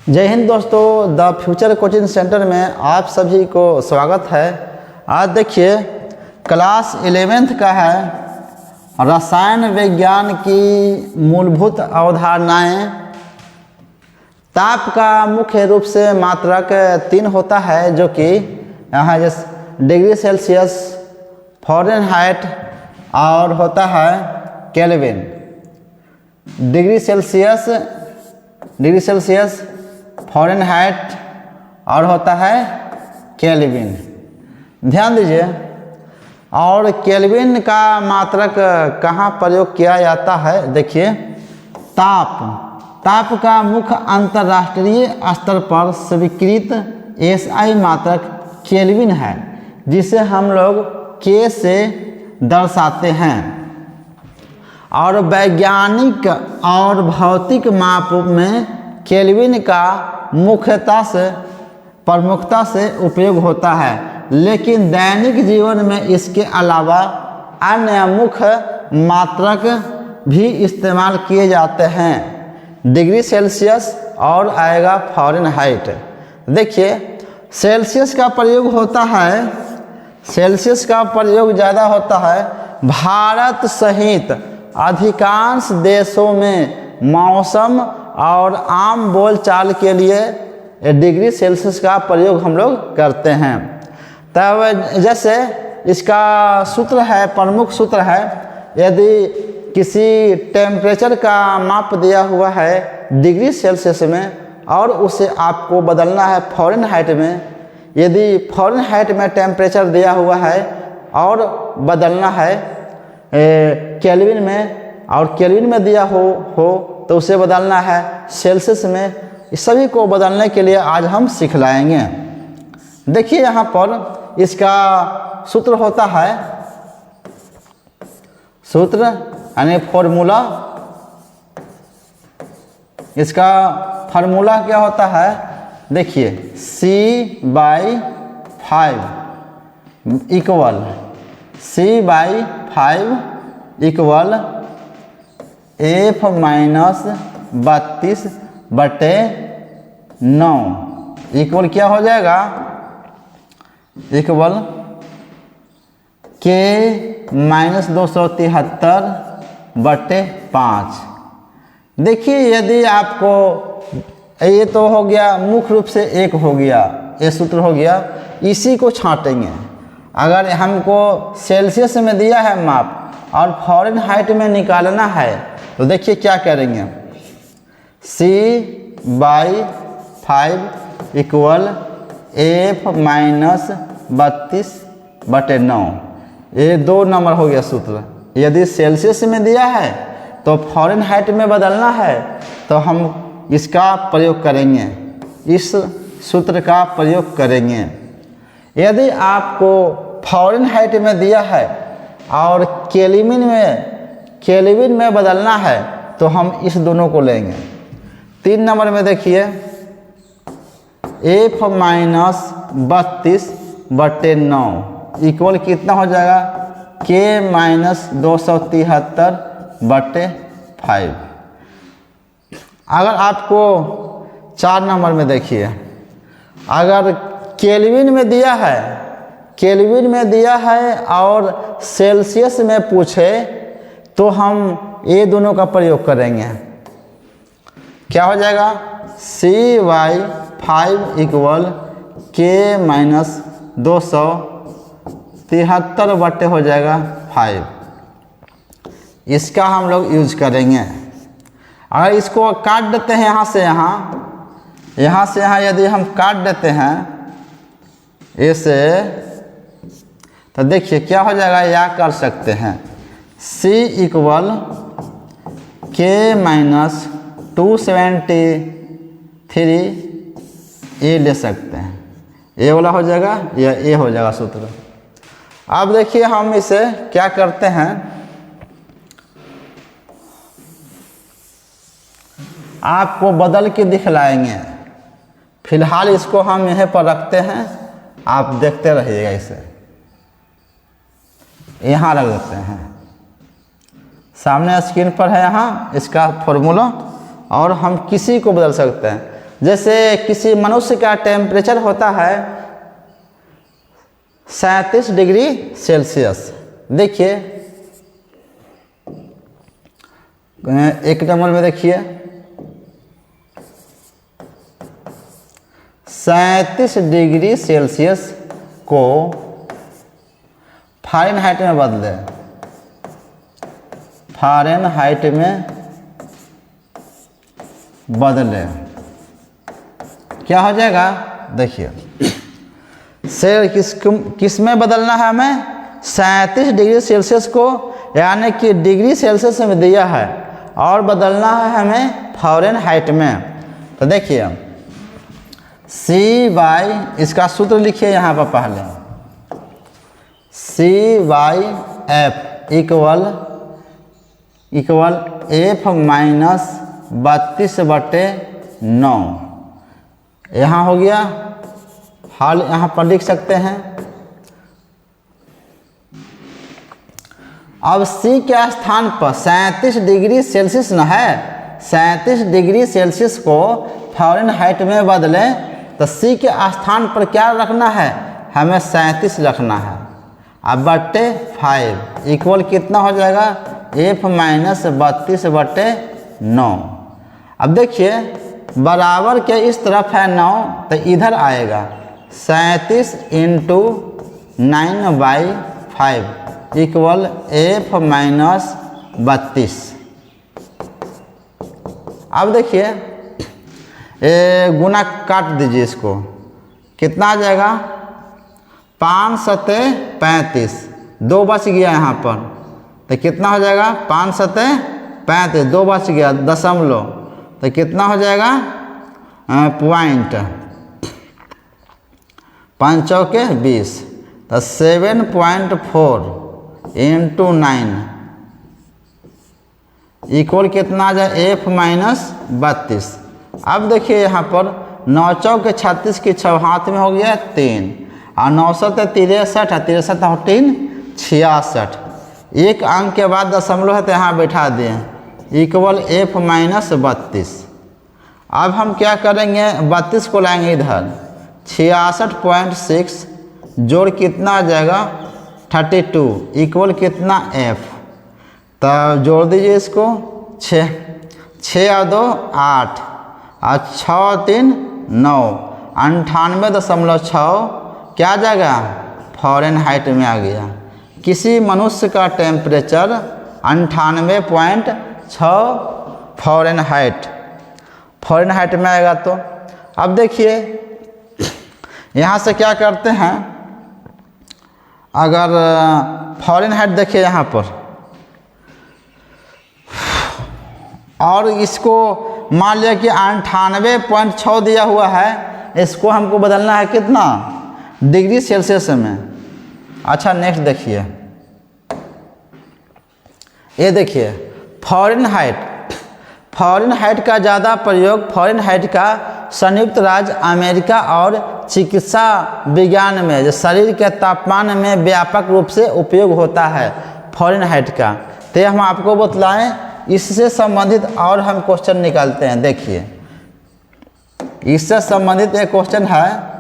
जय हिंद दोस्तों, the future coaching centre में आप सभी को स्वागत है। आज देखिए क्लास 11th का है रसायन विज्ञान की मूलभूत अवधारणाएं। ताप का मुख्य रूप से मात्रक 3 होता है, जो कि यहाँ जैसे डिग्री सेल्सियस, फ़ारेनहाइट और होता है केल्विन। डिग्री सेल्सियस, फ़ारेनहाइट और होता है केल्विन। ध्यान दीजिए, और केल्विन का मात्रक कहाँ प्रयोग किया जाता है? देखिए, ताप का मुख्य अंतर्राष्ट्रीय स्तर पर स्वीकृत एसआई मात्रक केल्विन है, जिसे हम लोग के से दर्शाते हैं। और वैज्ञानिक और भौतिक माप में केल्विन का प्रमुखता से उपयोग होता है, लेकिन दैनिक जीवन में इसके अलावा अन्य मुख्य मात्रक भी इस्तेमाल किए जाते हैं। डिग्री सेल्सियस और आएगा फ़ारेनहाइट। देखिए, सेल्सियस का प्रयोग ज़्यादा होता है। भारत सहित अधिकांश देशों में मौसम और आम बोलचाल के लिए डिग्री सेल्सियस का प्रयोग हम लोग करते हैं। तब जैसे इसका सूत्र है, प्रमुख सूत्र है, यदि किसी टेम्परेचर का माप दिया हुआ है डिग्री सेल्सियस में और उसे आपको बदलना है फ़ारेनहाइट में, यदि फ़ारेनहाइट में टेम्परेचर दिया हुआ है और बदलना है केल्विन में, और केल्विन में दिया हो तो उसे बदलना है सेल्सियस में। इस सभी को बदलने के लिए आज हम सिखलाएंगे। देखिए, यहाँ पर इसका सूत्र होता है, सूत्र यानी फॉर्मूला। इसका फार्मूला क्या होता है? देखिए, C/5 equal C/5 equal F-32/9 equal क्या हो जाएगा? Equal K-273/5। देखिए, यदि आपको ये तो हो गया, मुख्य रूप से एक हो गया, ये सूत्र हो गया, इसी को छांटेंगे। अगर हमको सेल्सियस में दिया है माप और फ़ारेनहाइट में निकालना है तो देखिए क्या करेंगे। C/5 इक्वल F-32/9, ये 2 नंबर हो गया सूत्र। यदि सेल्सियस में दिया है तो फ़ारेनहाइट में बदलना है तो हम इसका प्रयोग करेंगे, इस सूत्र का प्रयोग करेंगे। यदि आपको फ़ारेनहाइट में दिया है और केल्विन में बदलना है तो हम इस दोनों को लेंगे। 3 नंबर में देखिए, F-32/9 इक्वल कितना हो जाएगा? K-273/5। अगर आपको 4 नंबर में देखिए, अगर केल्विन में दिया है और सेल्सियस में पूछे तो हम ये दोनों का प्रयोग करेंगे। क्या हो जाएगा? C/5 इक्वल K-273 हो जाएगा 5। इसका हम लोग यूज करेंगे। अगर इसको काट देते हैं यहाँ से यहाँ यदि हम काट देते हैं ऐसे, तो देखिए क्या हो जाएगा, या कर सकते हैं C इक्वल K-273 ये ले सकते हैं, ये वाला हो जाएगा या ये हो जाएगा सूत्र। अब देखिए, हम इसे क्या करते हैं, आपको बदल के दिखलाएंगे। फिलहाल इसको हम यहीं पर रखते हैं, आप देखते रहिएगा। इसे यहाँ रख देते हैं, सामने स्क्रीन पर है यहाँ इसका फॉर्मूला, और हम किसी को बदल सकते हैं। जैसे किसी मनुष्य का टेम्परेचर होता है 37 डिग्री सेल्सियस। देखिए एक नंबर में देखिए 37 डिग्री सेल्सियस को फ़ारेनहाइट में बदले, फ़ारेनहाइट में बदले क्या हो जाएगा? देखिए से किस में बदलना है हमें? 37 डिग्री सेल्सियस को, यानी कि डिग्री सेल्सियस में दिया है और बदलना है हमें फ़ारेनहाइट में। तो देखिए CY, इसका सूत्र लिखिए यहाँ पर पहले, CYF इक्वल F माइनस 32/9। यहाँ हो गया हाल, यहाँ पर लिख सकते हैं। अब C के स्थान पर 37 डिग्री सेल्सियस न है, 37 डिग्री सेल्सियस को फ़ारेनहाइट में बदलें तो C के स्थान पर क्या रखना है? हमें 37 रखना है। अब बट्टे 5 इक्वल कितना हो जाएगा? F minus 32/9। अब देखिए बराबर के इस तरफ है 9 तो इधर आएगा 37 इंटू 9/5 इक्वल F माइनस 32। अब देखिए गुना काट दीजिए इसको, कितना आ जाएगा? 5 सते 35, 2 बच गया यहाँ पर तो कितना हो जाएगा? 5 सते 35, 2 बच गया दशमलव तो कितना हो जाएगा? पॉइंट 5 चौके 20 तो 7.4 इंटू 9 इक्वल कितना आ जाए? F minus 32। अब देखिए यहाँ पर 9 चौके 36 की 6 हाथ में हो गया 3 और 9 सते 63 और 63 और 3 66। एक अंक के बाद दशमलव है तो यहाँ बैठा दिए इक्वल F माइनस 32। अब हम क्या करेंगे? 32 को लाएंगे इधर, 66.6 जोड़ कितना आ जाएगा? 32 इक्वल कितना? F। तो जोड़ दीजिए इसको, 6 और 2 8 और 6 और 3 9, 98.6 क्या आ जाएगा? फ़ारेनहाइट में आ गया। किसी मनुष्य का टेम्परेचर 98.6 फ़ारेनहाइट में आएगा। तो अब देखिए यहाँ से क्या करते हैं, अगर फ़ारेनहाइट देखिए यहाँ पर और इसको मान लिया कि 98.6 दिया हुआ है, इसको हमको बदलना है कितना? डिग्री सेल्सियस में। अच्छा नेक्स्ट देखिए, ये देखिए फ़ारेनहाइट का ज़्यादा प्रयोग फ़ारेनहाइट का संयुक्त राज्य अमेरिका और चिकित्सा विज्ञान में, जो शरीर के तापमान में व्यापक रूप से उपयोग होता है फ़ारेनहाइट का। तो हम आपको बतलाएं, इससे संबंधित और हम क्वेश्चन निकालते हैं। देखिए इससे संबंधित एक क्वेश्चन है,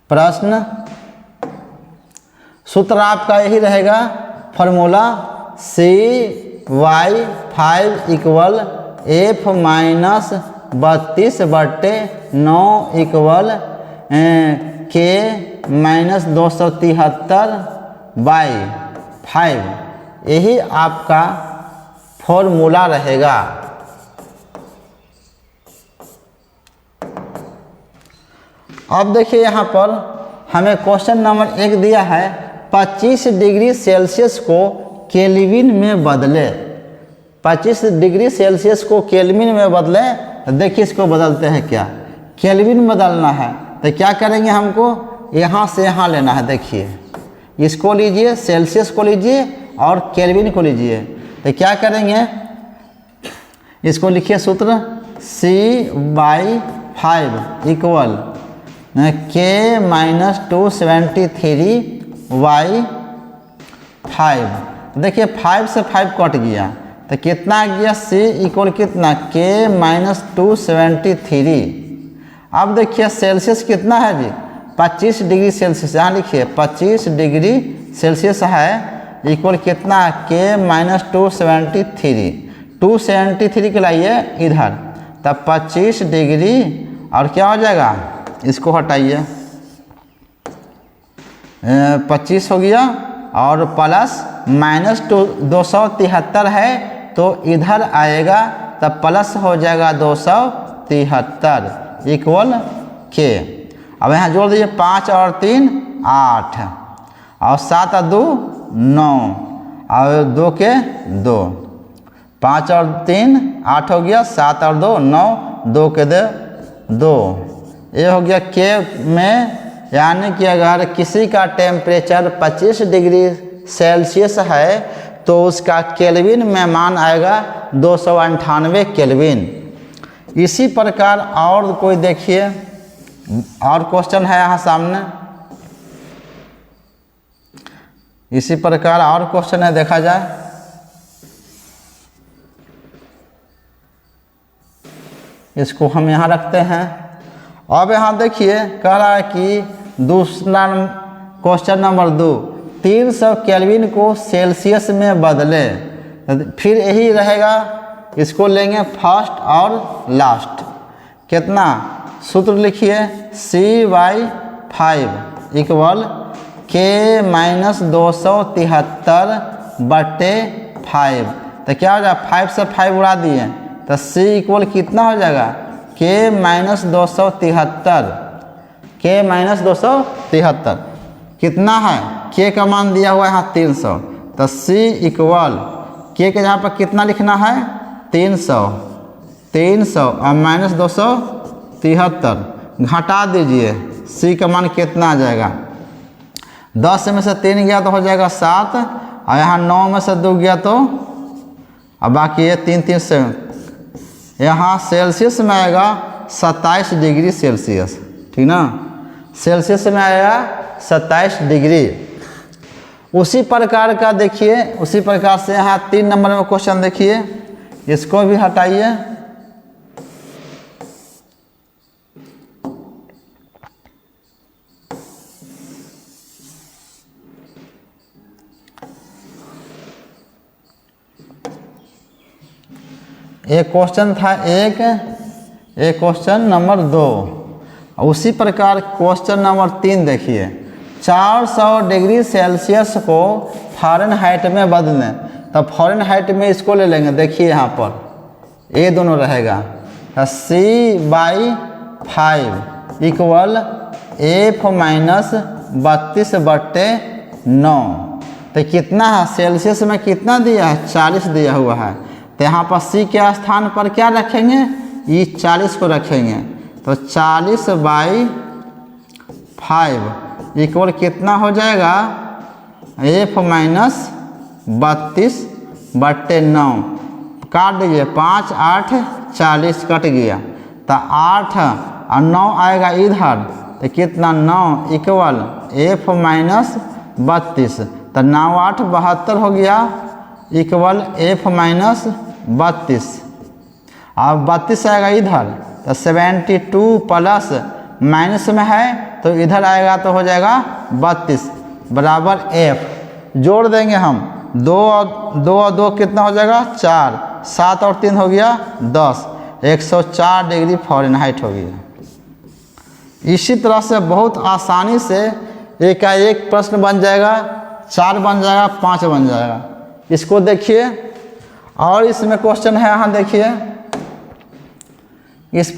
प्रश्न सूत्र आपका यही रहेगा, formula CY5 equal F minus 32/9 equal K minus 273/5। यही आपका फॉर्मूला रहेगा। अब देखिए यहाँ पर हमें क्वेश्चन नंबर 1 दिया है, 25 डिग्री सेल्सियस को केल्विन में बदले। 25 डिग्री सेल्सियस को केल्विन में बदले तो देखिए इसको बदलते हैं क्या? केल्विन बदलना है तो क्या करेंगे? हमको यहाँ से यहाँ लेना है। देखिए इसको लीजिए, सेल्सियस को लीजिए और केल्विन को लीजिए। तो क्या करेंगे? इसको लिखिए सूत्र CY5 इक्वल K माइनस 273/5। देखिए 5 से 5 कट गया तो कितना आ गया C इक्वल कितना K माइनस 273। अब देखिए सेल्सियस कितना है जी 25 डिग्री सेल्सियस, यहाँ लिखिए 25 डिग्री सेल्सियस है इक्वल कितना K माइनस 273। 273 के लाइए इधर, तब 25 डिग्री और क्या हो जाएगा, इसको हटाइए 25 हो गया और प्लस माइनस 273 है तो इधर आएगा तब प्लस हो जाएगा 273 इक्वल K। अब यहाँ जोड़ दीजिए 5 और 3 8 और 7 और 2 9 और 2 के 2, 5 और 3 8 हो गया, 7 और 2 9, 2 के 2, ये हो गया K में। यानी कि अगर किसी का टेम्परेचर 25 डिग्री सेल्सियस है तो उसका केल्विन में मान आएगा 298 केल्विन। इसी प्रकार और कोई देखिए और क्वेश्चन है यहाँ सामने, इसी प्रकार और क्वेश्चन है, देखा जाए। इसको हम यहाँ रखते हैं। अब यहाँ देखिए कह रहा है कि दूसरा क्वेश्चन नंबर 2, 300 केल्विन को सेल्सियस में बदले, फिर यही रहेगा, इसको लेंगे फर्स्ट और लास्ट। कितना सूत्र लिखिए C/5 इक्वल K माइनस 273/5। तो क्या हो जाएगा, 5 से 5 उड़ा दिए तो C इक्वल कितना हो जाएगा K माइनस 273। K माइनस 273 कितना है, K का मान दिया हुआ है यहाँ 300, तो C इक्वल K के यहाँ पर कितना लिखना है 300 और माइनस 273 घटा दीजिए, C का मान कितना आ जाएगा, 10 में से 3 गया तो हो जाएगा 7 और यहाँ 9 में से 2 गया तो अब बाकी ये 3 से यहाँ सेल्सियस में आएगा 27 डिग्री सेल्सियस, ठीक ना, सेल्सियस में आएगा 27 डिग्री। उसी प्रकार का देखिए, उसी प्रकार से यहाँ 3 नंबर में क्वेश्चन देखिए, इसको भी हटाइए। एक क्वेश्चन था एक क्वेश्चन नंबर 2। उसी प्रकार क्वेश्चन नंबर 3 देखिए, 400 डिग्री सेल्सियस को फ़ारेनहाइट में बदलें, तब फ़ारेनहाइट में इसको ले लेंगे। देखिए यहाँ पर ये दोनों रहेगा, C/5 इक्वल F माइनस 32/9। तो कितना है, सेल्सियस में कितना दिया है 40 दिया हुआ है, तो यहाँ पर C के स्थान पर क्या रखेंगे, ये 40 को रखेंगे, तो 40/5 इक्वल कितना हो जाएगा F माइनस 32/9। काट दीजिए, 5 8 40 कट गया, तो 8 और 9 आएगा इधर, तो कितना 9 इक्वल F माइनस 32, तो 9 8 72 हो गया इक्वल F माइनस 32। अब 32 आएगा इधर, तो 72 प्लस माइनस में है तो इधर आएगा तो हो जाएगा 32 बराबर F। जोड़ देंगे हम, 2 और 2 कितना हो जाएगा 4, 7 और 3 हो गया 10, 104 डिग्री फ़ारेनहाइट हो गया। इसी तरह से बहुत आसानी से एक का एक प्रश्न बन जाएगा, 4 बन जाएगा, 5 बन जाएगा। इसको देखिए, और इसमें क्वेश्चन है यहाँ देखिए इस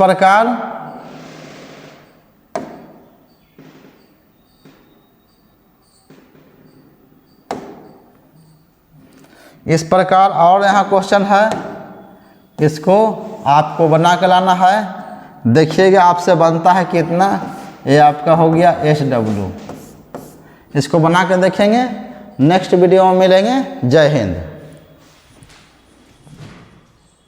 प्रकार, और यहाँ क्वेश्चन है, इसको आपको बना के लाना है। देखिएगा आपसे बनता है कितना, ये आपका हो गया SW। इसको बना के देखेंगे, नेक्स्ट वीडियो में मिलेंगे। जय हिंद।